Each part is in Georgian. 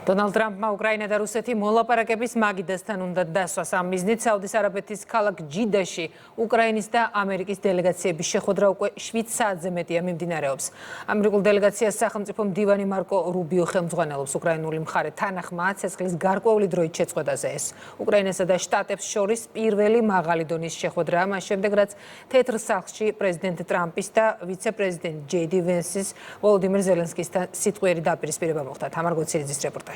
დონალდ ტრამპმა უკრაინა და რუსეთი მოლაპარაკების მაგიდასთან უნდა დასვას. ამ მიზნით საუდის არაბეთის ქალაქ ჯიდაში უკრაინის და ამერიკის დელეგაციების შეხვედრა უკვე 7 საათზე მეტია მიმდინარეობს. ამერიკულ დელეგაციას სახელმწიფო მდივანი მარკო რუბიო ხელმძღვანელობს. უკრაინული მხარე თანახმაა ცეცხლის გარკვეული დროით შეწყვეტაზე ეს. უკრაინასა და შტატებს შორის პირველი მაღალი დონის შეხვედრაა, მას შემდეგ რაც თეთრ სახლში პრეზიდენტ ტრამპის და ვიცე-პრეზიდენტ ჯეი დი ვენსის ვოლოდიმირ ზელენსკისთან სიტყვიერი დაპირისპირება მოხდა. თამარ გოცირიძის რეპორტაჟი.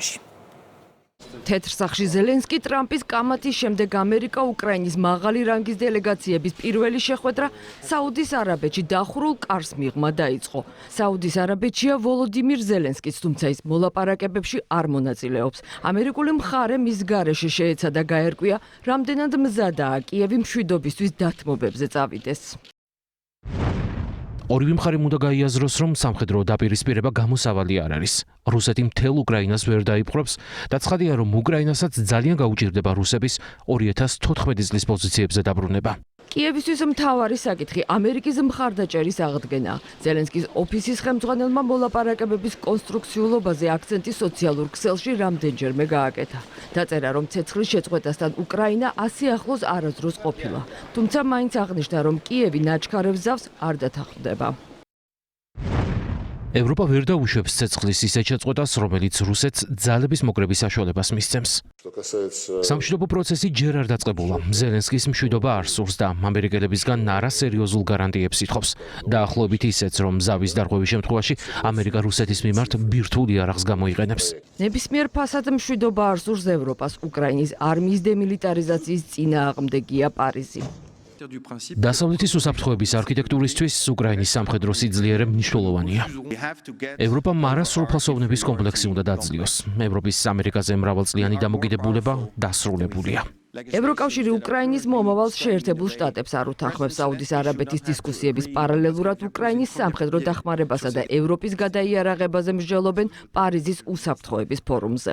თეთრ სახლში ზელენსკი ტრამპის კამათის შემდეგ ამერიკა უკრაინის მაღალი რანგის დელეგაციების პირველი შეხვედრა საუდის არაბეთში დახურულ კარს მიღმა დაიწყო. საუდის არაბეთშია ვოლოდიმირ ზელენსკიც, თუმცა ის მოლაპარაკებებში არ მონაწილეობს. ამერიკული მხარე მის გარეშე შეეცადა გაერკვია, რამდენად მზადაა კიევი მშვიდობისთვის დათმობებზე წავიდეს. ორივე მხარე უნდა გაიაზროს, რომ სამხედრო დაპირისპირება გამოსავალი არ არის. რუსეთი მთელ უკრაინას ვერ დაიპყრობს და ცხადია, რომ უკრაინასაც ძალიან გაუჭირდება რუსების 2014 წლის პოზიციებზე დაბრუნება. კიევისთვის მთავარი საკითხი ამერიკის მხარდაჭერის აღდგენა. ზელენსკის ოფისის ხელმძღვანელმა მოლაპარაკებების კონსტრუქციულობაზე აქცენტი სოციალურ ქსელში რამდენჯერმე გააკეთა. დაწერა, რომ ცეცხლის შეწყვეტასთან უკრაინა ასე ახლოს არასდროს ყოფილა. თუმცა მაინც აღნიშნა, რომ კიევი ნაჩქარებს ზავს არ დათანხმდება. ევროპა ვერ დაუშვებს ცეცხლის ისეთ შეწყვეტას, რომელიც რუსეთს ძალების მოკრების საშუალებას მისცემს. სამშვიდობო პროცესი ჯერ არ დაწყებულა. ზელენსკის მშვიდობა არ სურს და ამერიკელებისგან არასერიოზულ გარანტიებს ითხოვს. დაახლოებით ისეც, რომ ზავის დარღვევის შემთხვევაში ამერიკა რუსეთის მიმართ ბირთვულ იარაღს გამოიყენებს. ნებისმიერ ფასად მშვიდობა არ სურს ევროპას. უკრაინის არმიის დემილიტარიზაციის წინააღმდეგია პარიზი. დასავლეთის უსაფრთხოების არქიტექტურისთვის უკრაინის სამხედრო სიძლიერე მნიშვნელოვანია. ევროპამ მარასრულფასოვნების კომპლექსი უნდა დაძლიოს. ევროპის ამერიკაზე მრავალწლიანი დამოკიდებულება დასრულებულია. ევროკავშირი უკრაინის მომავალს შეერთებულ შტატებს არ უთანხმებს. საუდის არაბეთის დისკუსიების პარალელურად უკრაინის სამხედრო დახმარებასა და ევროპის გადაიარაღებაზე მსჯელობენ პარიზის უსაფრთხოების ფორუმზე.